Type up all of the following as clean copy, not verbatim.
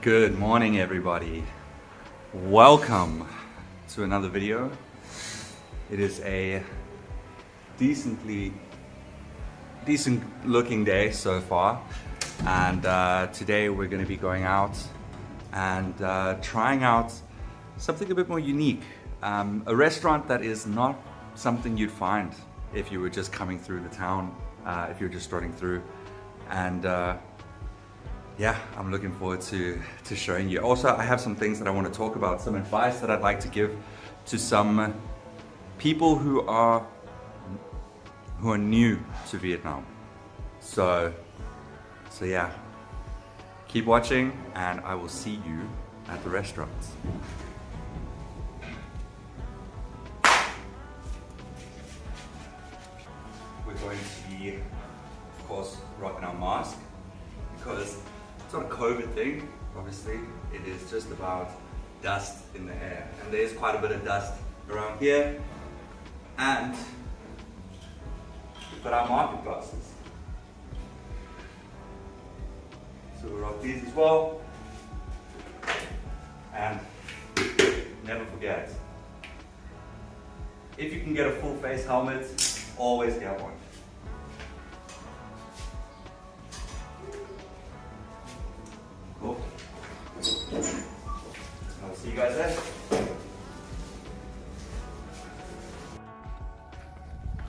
Good morning, everybody. Welcome to another video. It is a decent looking day so far, and today we're going to be going out and trying out something a bit more unique. A restaurant that is not something you'd find if you were just coming through the town, if you're just strolling through. And yeah, I'm looking forward to showing you. Also, I have some things that I want to talk about, some advice that I'd like to give to some people who are new to Vietnam. So yeah, keep watching and I will see you at the restaurants. We're going to be, of course, rocking our mask because it's not a COVID thing, obviously. It is just about dust in the air. And there's quite a bit of dust around here. And we've got our market glasses. So we'll rock these as well. And never forget, if you can get a full face helmet, always get one. Cool. I'll see you guys there.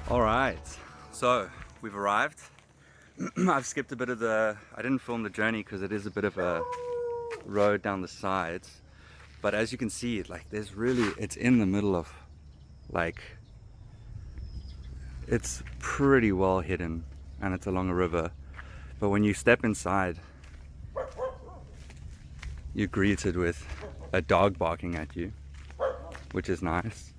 All right, so we've arrived. I've skipped a bit of I didn't film the journey because it is a bit of a road down the sides. But as you can see, it's in the middle of, it's pretty well hidden and it's along a river. But when you step inside, you're greeted with a dog barking at you, which is nice.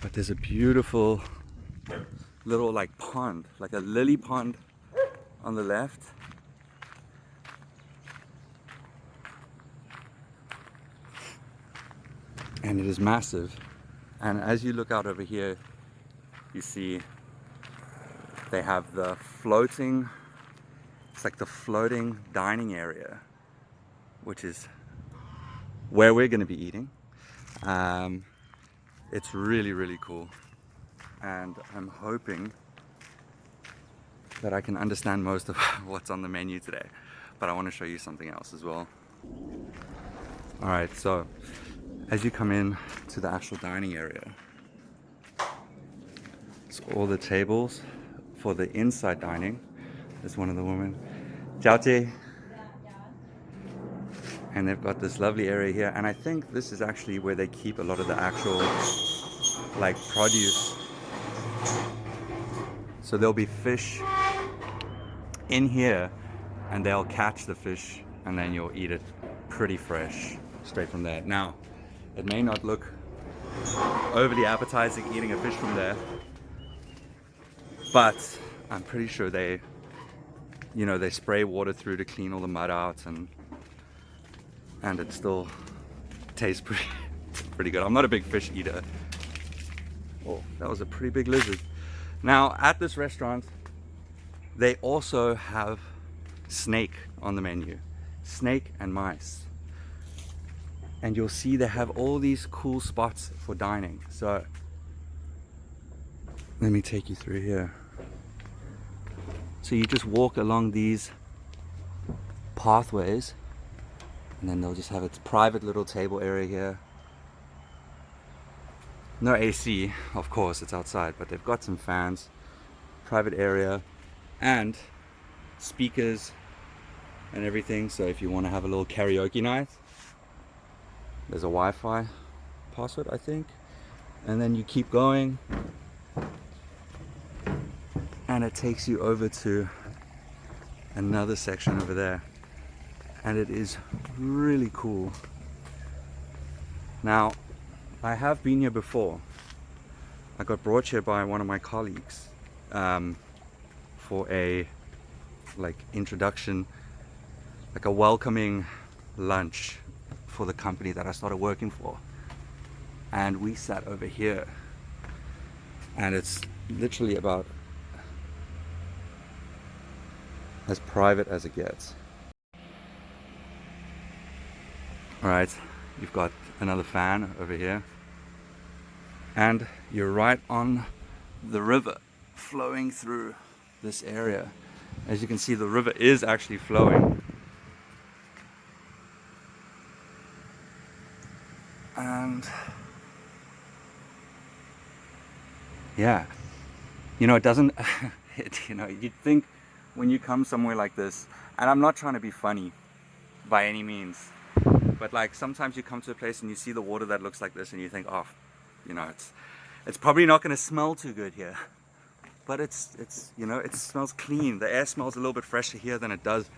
But there's a beautiful little pond, like a lily pond on the left. And it is massive. And as you look out over here, you see they have the floating, it's like the floating dining area, which is where we're going to be eating. It's really, really cool. And I'm hoping that I can understand most of what's on the menu today. But I want to show you something else as well. Alright, so as you come in to the actual dining area, it's all the tables for the inside dining. There's one of the women. Chào chị. And they've got this lovely area here, and I think this is actually where they keep a lot of the actual produce. So there'll be fish in here and they'll catch the fish and then you'll eat it pretty fresh straight from there. Now, it may not look overly appetizing eating a fish from there, but I'm pretty sure they spray water through to clean all the mud out, and it still tastes pretty good. I'm not a big fish eater. Oh, that was a pretty big lizard. Now, at this restaurant, they also have snake on the menu. Snake and mice. And you'll see they have all these cool spots for dining. So, let me take you through here. So you just walk along these pathways, and then they'll just have its private little table area here. No AC, of course, it's outside, but they've got some fans, private area, and speakers and everything. So if you want to have a little karaoke night, there's a Wi-Fi password, I think. And then you keep going, and it takes you over to another section over there. And it is really cool. Now, I have been here before. I got brought here by one of my colleagues for a introduction, a welcoming lunch for the company that I started working for. And we sat over here, and it's literally about as private as it gets. All right, you've got another fan over here, and you're right on the river flowing through this area. As you can see, the river is actually flowing, and yeah, you know, it doesn't you know, you'd think when you come somewhere like this, and I'm not trying to be funny by any means, but like sometimes you come to a place and you see the water that looks like this and you think, oh, you know, it's probably not going to smell too good here, but it's you know, it smells clean. The air smells a little bit fresher here than it does,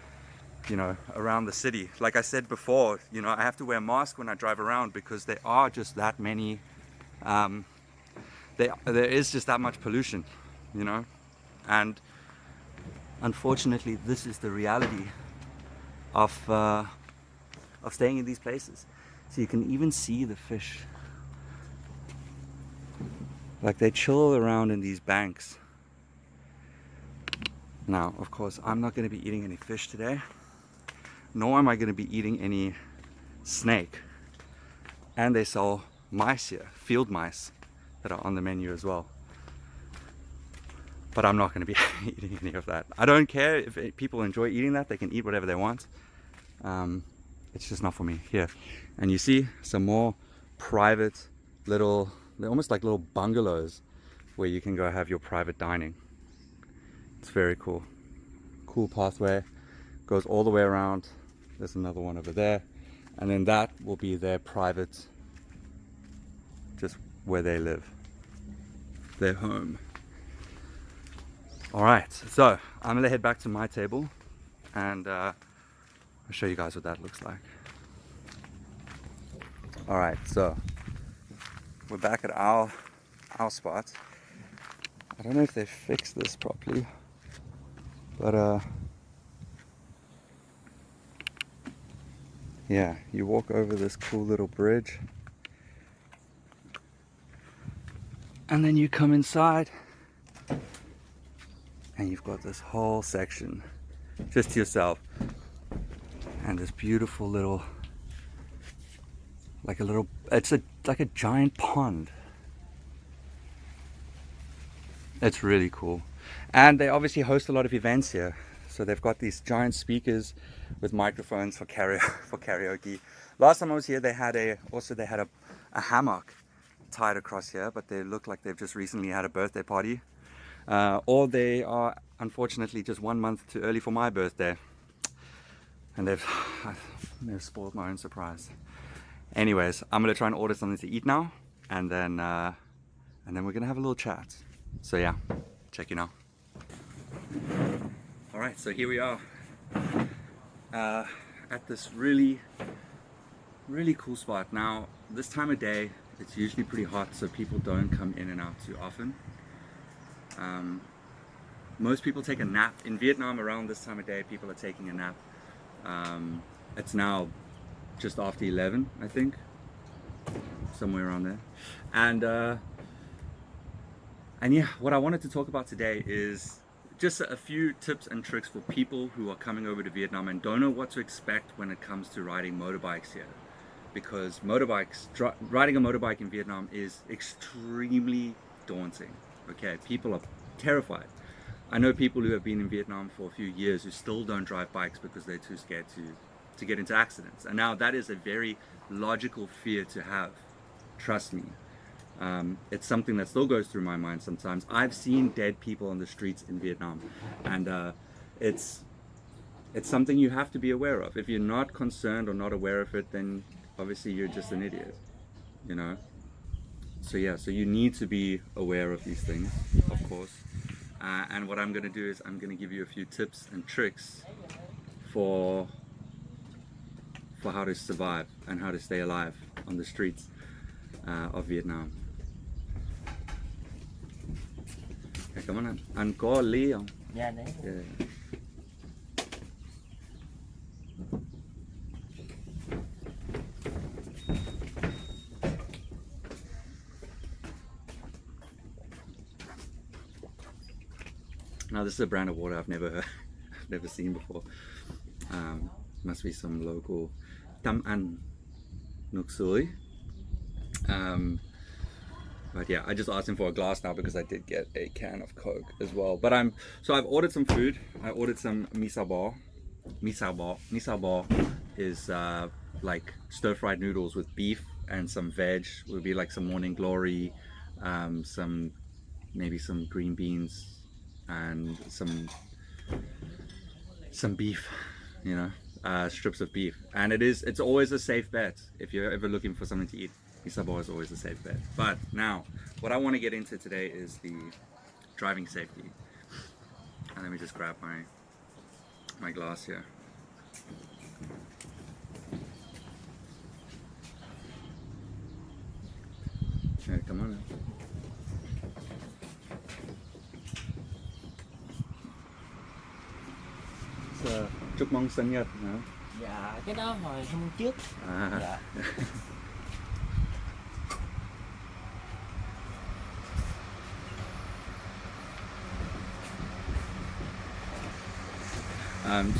you know, around the city. Like I said before, you know, I have to wear a mask when I drive around because there are just that many there is just that much pollution, you know, and unfortunately this is the reality of staying in these places. So you can even see the fish, like they chill around in these banks. Now of course I'm not going to be eating any fish today, nor am I going to be eating any snake, and they sell mice here, field mice, that are on the menu as well. But I'm not going to be eating any of that. I don't care if people enjoy eating that, they can eat whatever they want. It's just not for me. Here, and you see some more private little, they're almost like little bungalows where you can go have your private dining. It's very cool. Cool pathway, goes all the way around. There's another one over there, and then that will be their private, just where they live, their home. All right, so I'm gonna head back to my table and I'll show you guys what that looks like. All right, so we're back at our spot. I don't know if they fixed this properly, but yeah, you walk over this cool little bridge and then you come inside and you've got this whole section just to yourself, and this beautiful little, like a little, like a giant pond. It's really cool. And they obviously host a lot of events here, so they've got these giant speakers with microphones for karaoke. Last time I was here, they had a hammock tied across here, but they look like they've just recently had a birthday party, or they are unfortunately just 1 month too early for my birthday, and they've spoiled my own surprise. Anyways, I'm gonna try and order something to eat now, and then we're gonna have a little chat. So yeah, check you now. All right, so here we are at this really cool spot. Now this time of day it's usually pretty hot, so people don't come in and out too often. Most people take a nap. In Vietnam around this time of day, people are taking a nap. It's now just after 11, I think, somewhere around there. And yeah, what I wanted to talk about today is just a few tips and tricks for people who are coming over to Vietnam and don't know what to expect when it comes to riding motorbikes here. Because riding a motorbike in Vietnam is extremely daunting. Okay, people are terrified. I know people who have been in Vietnam for a few years who still don't drive bikes because they're too scared to get into accidents. And now that is a very logical fear to have. Trust me. It's something that still goes through my mind sometimes. I've seen dead people on the streets in Vietnam, and it's something you have to be aware of. If you're not concerned or not aware of it, then obviously you're just an idiot, you know. So yeah, so you need to be aware of these things, of course. And what I'm going to do is I'm going to give you a few tips and tricks for how to survive and how to stay alive on the streets of Vietnam. Okay, come on, anh có ly không? Dạ đấy. Yeah. Now this is a brand of water I've never seen before. Must be some local Tam An Nuksui. But yeah, I just asked him for a glass now because I did get a can of Coke as well. But I've ordered some food. I ordered some misabo. Misabo is like stir-fried noodles with beef and some veg. Would be like some morning glory, maybe some green beans and some beef, you know, strips of beef. And it's always a safe bet if you're ever looking for something to eat. Misabo is always a safe bet. But now, what I want to get into today is the driving safety. And let me just grab my glass here. Yeah, come on now. Chúc mừng sinh nhật hả? Dạ, cái đó hồi hôm trước. Dạ.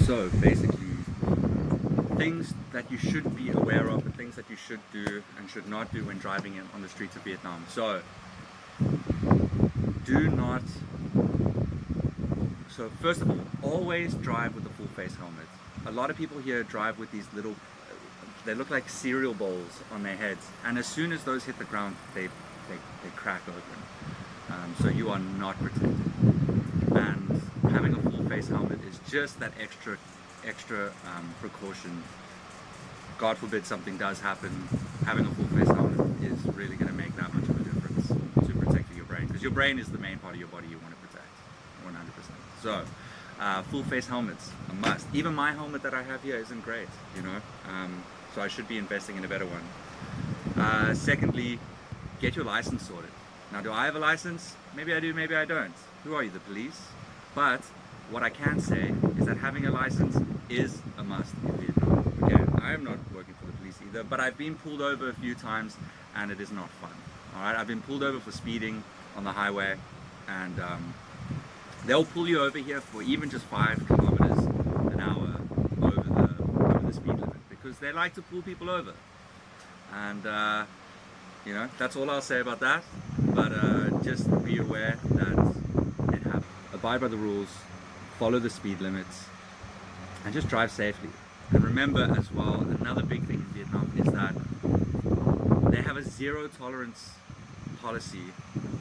So basically, things that you should be aware of, the things that you should do and should not do when driving on the streets of Vietnam. So first of all, always drive with a full face helmet. A lot of people here drive with these little, they look like cereal bowls on their heads, and as soon as those hit the ground, they crack open. So you are not protected. And having a full face helmet is just that extra precaution. God forbid something does happen, having a full face helmet is really going to make that much of a difference to protecting your brain, because your brain is the main part of your body you want to protect, 100%. So full face helmets, a must. Even my helmet that I have here isn't great, you know, so I should be investing in a better one. Secondly, get your license sorted. Now, do I have a license? Maybe I do, maybe I don't. Who are you, the police? But what I can say is that having a license is a must in Vietnam. Okay, I am not working for the police either, but I've been pulled over a few times and it is not fun. Alright, I've been pulled over for speeding on the highway, and they'll pull you over here for even just 5 kilometers an hour over the speed limit, because they like to pull people over. And you know, that's all I'll say about that. But just be aware that it happens. Abide by the rules, follow the speed limits, and just drive safely. And remember as well, another big thing in Vietnam is that they have a zero tolerance policy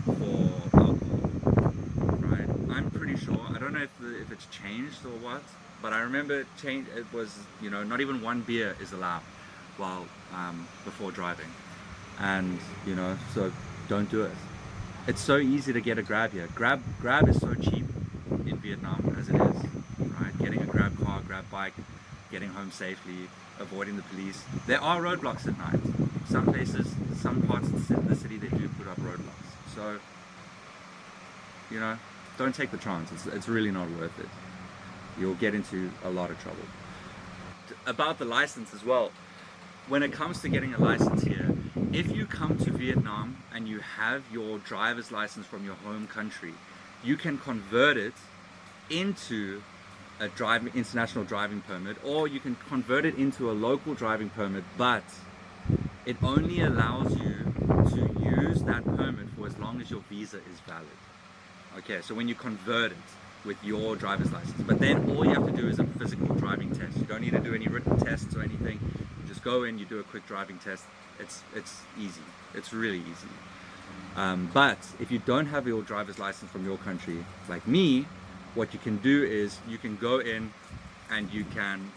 for alcohol, right? I'm pretty sure, I don't know if it's changed or what, but I remember it was, you know, not even 1 beer is allowed while before driving. And you know, so don't do it. It's so easy to get a grab here. Grab is so cheap in Vietnam as it is, right? Getting a grab car, grab bike, getting home safely, avoiding the police. There are roadblocks at night. Some places, some parts of the city, they do put up roadblocks. So, you know, don't take the chance. It's really not worth it. You'll get into a lot of trouble. About the license as well. When it comes to getting a license here, if you come to Vietnam and you have your driver's license from your home country, you can convert it into a international driving permit, or you can convert it into a local driving permit, but it only allows you to use that permit for as long as your visa is valid. Okay, so when you convert it with your driver's license, but then all you have to do is a physical driving test. You don't need to do any written tests or anything. You just go in, you do a quick driving test. It's easy. It's really easy. But if you don't have your driver's license from your country, like me, what you can do is you can go in and you can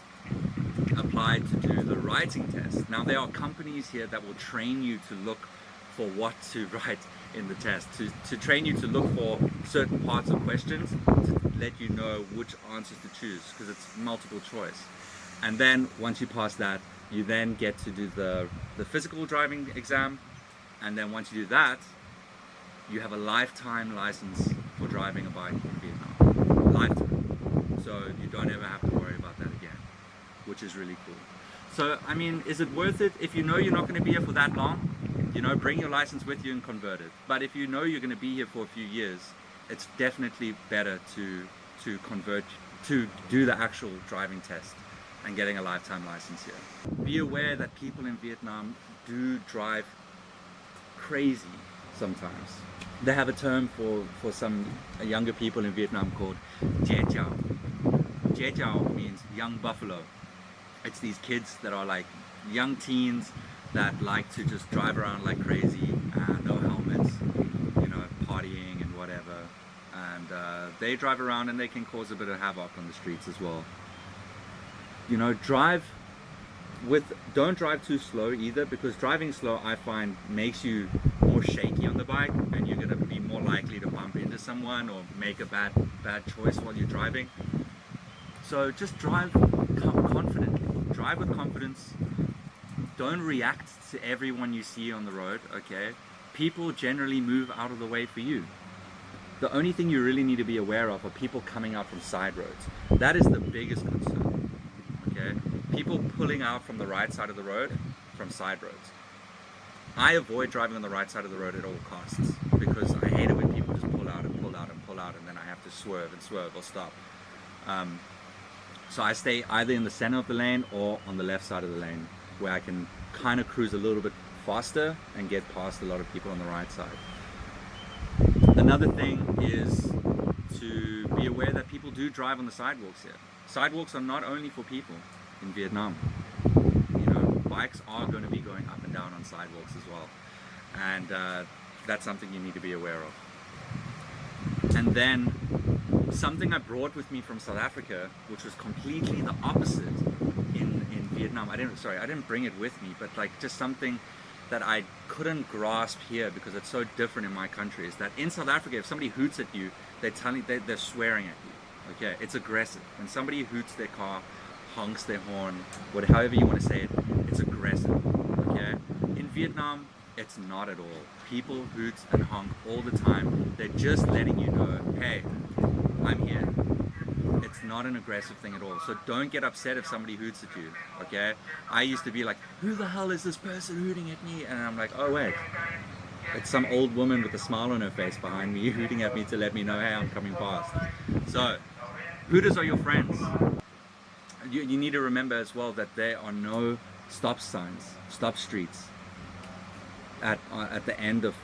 apply to do the writing test. Now, there are companies here that will train you to look for what to write in the test, to train you to look for certain parts of questions, to let you know which answers to choose, because it's multiple choice. And then once you pass that, you then get to do the physical driving exam, and then once you do that, you have a lifetime license for driving a bike in Vietnam. Lifetime. So you don't ever have to worry about that again, which is really cool. So, I mean, is it worth it? If you know you're not going to be here for that long, you know, bring your license with you and convert it. But if you know you're going to be here for a few years, it's definitely better to convert, to do the actual driving test and getting a lifetime license here. Be aware that people in Vietnam do drive crazy sometimes. They have a term for some younger people in Vietnam called Jie Chao. Jie Chao means young buffalo. It's these kids that are like young teens that like to just drive around like crazy, no helmets, you know, partying and whatever. And they drive around and they can cause a bit of havoc on the streets as well. You know, don't drive too slow either, because driving slow I find makes you more shaky on the bike, and you're gonna be more likely to bump into someone or make a bad choice while you're driving. So just drive confidently. Drive with confidence. Don't react to everyone you see on the road, okay? People generally move out of the way for you. The only thing you really need to be aware of are people coming out from side roads. That is the biggest concern, okay? People pulling out from the right side of the road from side roads. I avoid driving on the right side of the road at all costs, because I hate it when people just pull out and pull out and pull out, and then I have to swerve and swerve or stop. So I stay either in the center of the lane or on the left side of the lane, where I can kind of cruise a little bit faster and get past a lot of people on the right side. Another thing is to be aware that people do drive on the sidewalks here. Sidewalks are not only for people in Vietnam. You know, bikes are going to be going up and down on sidewalks as well. And that's something you need to be aware of. And then something I brought with me from South Africa, which was completely the opposite in Vietnam. I didn't bring it with me, but like just something that I couldn't grasp here because it's so different in my country, is that in South Africa, if somebody hoots at you, they're swearing at you. Okay, it's aggressive. When somebody hoots their car, honks their horn, however you want to say it, it's aggressive. Okay, in Vietnam, it's not at all. People hoot and honk all the time. They're just letting you know, hey, I'm here. It's not an aggressive thing at all. So don't get upset if somebody hoots at you, okay? I used to be like, who the hell is this person hooting at me? And I'm like, oh wait, it's some old woman with a smile on her face behind me hooting at me to let me know, hey, I'm coming past. So, hooters are your friends. You need to remember as well that there are no stop signs, stop streets. At the end of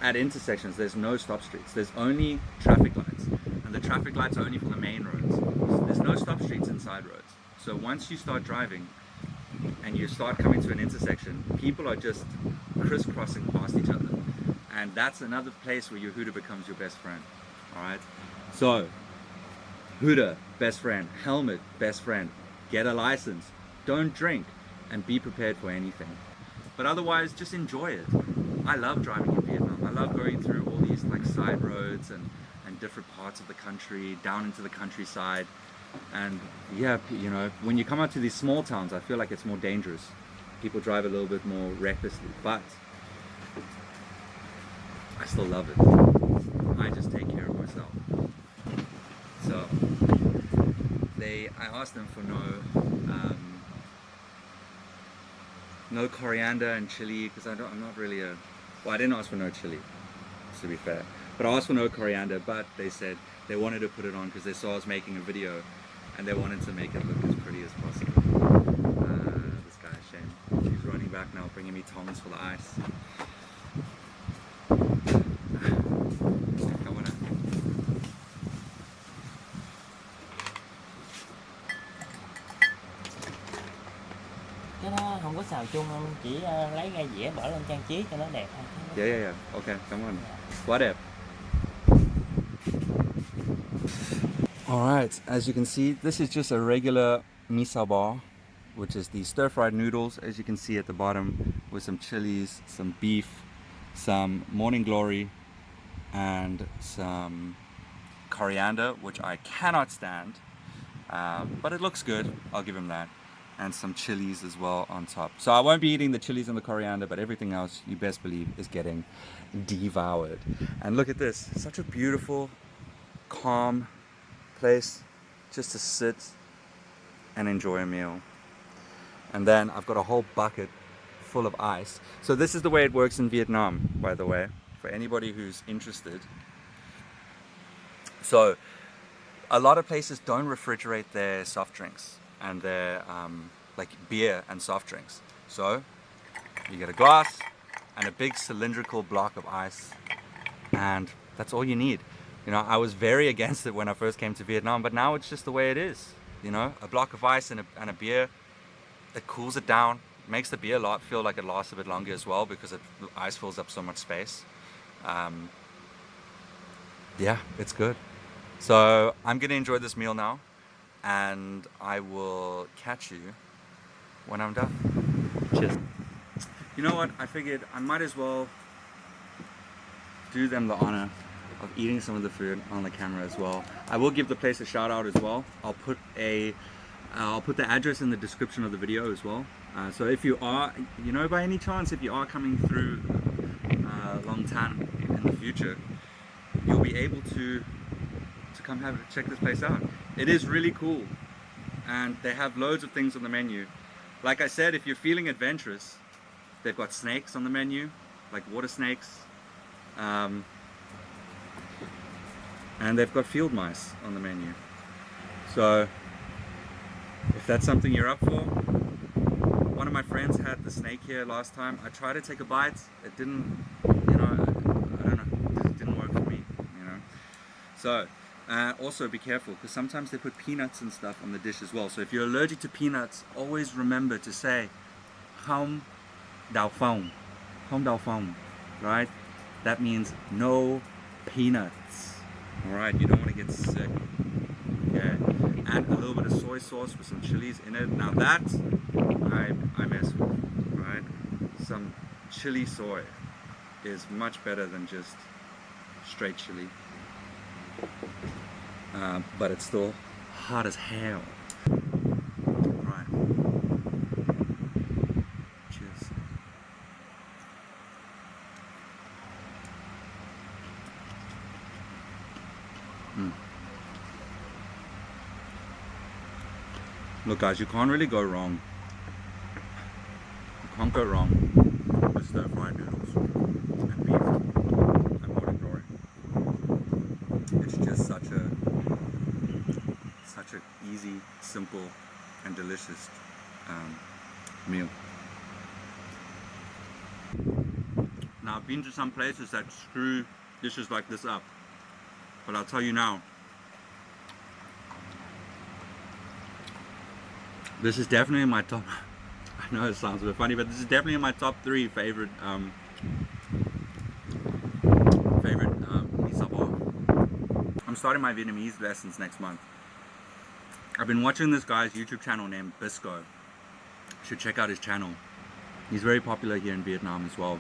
at intersections, there's no stop streets. There's only traffic lights, and the traffic lights are only for the main roads. So there's no stop streets and side roads. So once you start driving and you start coming to an intersection, people are just crisscrossing past each other, and that's another place where your hooter becomes your best friend. All right. So hooter, best friend. Helmet, best friend. Get a license. Don't drink, and be prepared for anything. But otherwise, just enjoy it. I love driving in Vietnam. I love going through all these like side roads and different parts of the country, down into the countryside. And yeah, you know, when you come out to these small towns, I feel like it's more dangerous. People drive a little bit more recklessly, but I still love it. I just take care of myself. So I asked them for no coriander and chili, because I'm not really I didn't ask for no chili, to be fair, but I asked for no coriander, but they said they wanted to put it on because they saw us making a video and they wanted to make it look as pretty as possible. This guy, Shane, he's running back now, bringing me tongs for the ice. Come on in. Cái đó không có xào chung không, chỉ lấy ra dĩa bỏ lên trang trí cho nó đẹp thôi. Yeah. Okay, come on. What if? Alright, as you can see, this is just a regular miso ball, which is the stir-fried noodles, as you can see at the bottom, with some chilies, some beef, some morning glory, and some coriander, which I cannot stand, but it looks good, I'll give him that, and some chilies as well on top. So I won't be eating the chilies and the coriander, but everything else, you best believe, is getting devoured. And look at this, such a beautiful, calm place just to sit and enjoy a meal. And then I've got a whole bucket full of ice. So this is the way it works in Vietnam, by the way, for anybody who's interested. So a lot of places don't refrigerate their soft drinks. and their like beer and soft drinks. So you get a glass and a big cylindrical block of ice, and that's all you need. You know, I was very against it when I first came to Vietnam, but now it's just the way it is. You know, a block of ice and a beer, it cools it down, makes the beer feel like it lasts a bit longer as well, because the ice fills up so much space. Yeah, it's good. So I'm gonna enjoy this meal now, and I will catch you when I'm done. Cheers. You know what? I figured I might as well do them the honor of eating some of the food on the camera as well. I will give the place a shout out as well. I'll put the address in the description of the video as well. So if you are, you know, by any chance, if you are coming through Long Tan in the future, you'll be able to come check this place out. It is really cool, and they have loads of things on the menu. Like I said, if you're feeling adventurous, they've got snakes on the menu, like water snakes, and they've got field mice on the menu. So if that's something you're up for, one of my friends had the snake here last time. I tried to take a bite. It didn't, you know, I don't know, it didn't work for me, you know. So also be careful, because sometimes they put peanuts and stuff on the dish as well. So if you're allergic to peanuts, always remember to say không đau phong, không đau phong, right? That means no peanuts. All right, you don't want to get sick. Okay, add a little bit of soy sauce with some chilies in it. Now that I mess with, right? Some chili soy is much better than just straight chili. But it's still hot as hell. Right. Cheers. Look guys, you can't really go wrong. You can't go wrong with stir-fried noodles and beef and morning glory. It's just such a easy, simple, and delicious meal. Now I've been to some places that screw dishes like this up, but I'll tell you now, this is definitely in my top. I know it sounds a bit funny, but this is definitely in my top 3 favorite mee bar. I'm starting my Vietnamese lessons next month. I've been watching this guy's YouTube channel named Bisco. You should check out his channel. He's very popular here in Vietnam as well.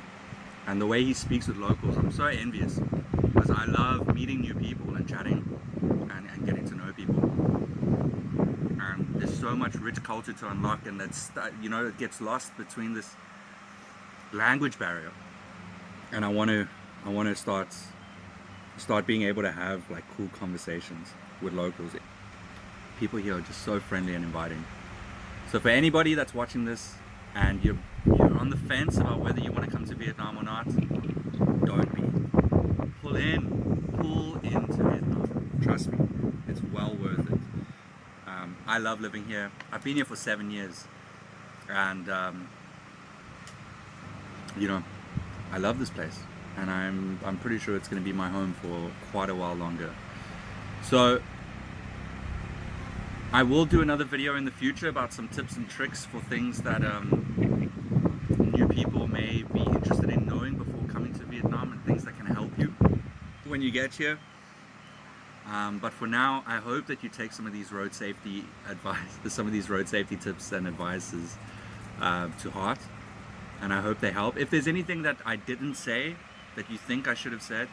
And the way he speaks with locals, I'm so envious, because I love meeting new people and chatting and getting to know people. And there's so much rich culture to unlock, and that's, you know, it gets lost between this language barrier. And I want to start being able to have like cool conversations with locals. People here are just so friendly and inviting. So for anybody that's watching this and you're on the fence about whether you want to come to Vietnam or not, don't be. Pull into Vietnam. Trust me, it's well worth it. I love living here. I've been here for 7 years, and you know, I love this place, and I'm pretty sure it's going to be my home for quite a while longer. So I will do another video in the future about some tips and tricks for things that new people may be interested in knowing before coming to Vietnam, and things that can help you when you get here. But for now, I hope that you take some of these road safety tips and advices to heart, and I hope they help. If there's anything that I didn't say that you think I should have said,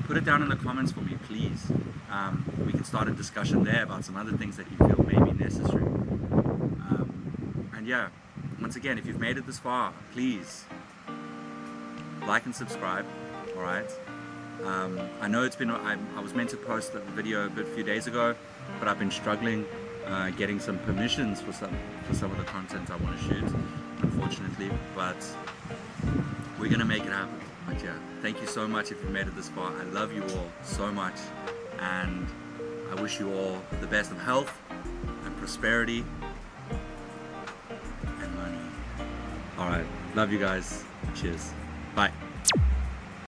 put it down in the comments for me, please. We can start a discussion there about some other things that you feel may be necessary. And yeah, once again, if you've made it this far, please like and subscribe. All right. I know it's been, I was meant to post a video a few days ago, but I've been struggling getting some permissions for some of the content I want to shoot, unfortunately, but we're gonna make it happen. But yeah, thank you so much if you've made it this far. I love you all so much, and I wish you all the best of health, prosperity, and money. All right, love you guys. Cheers. Bye.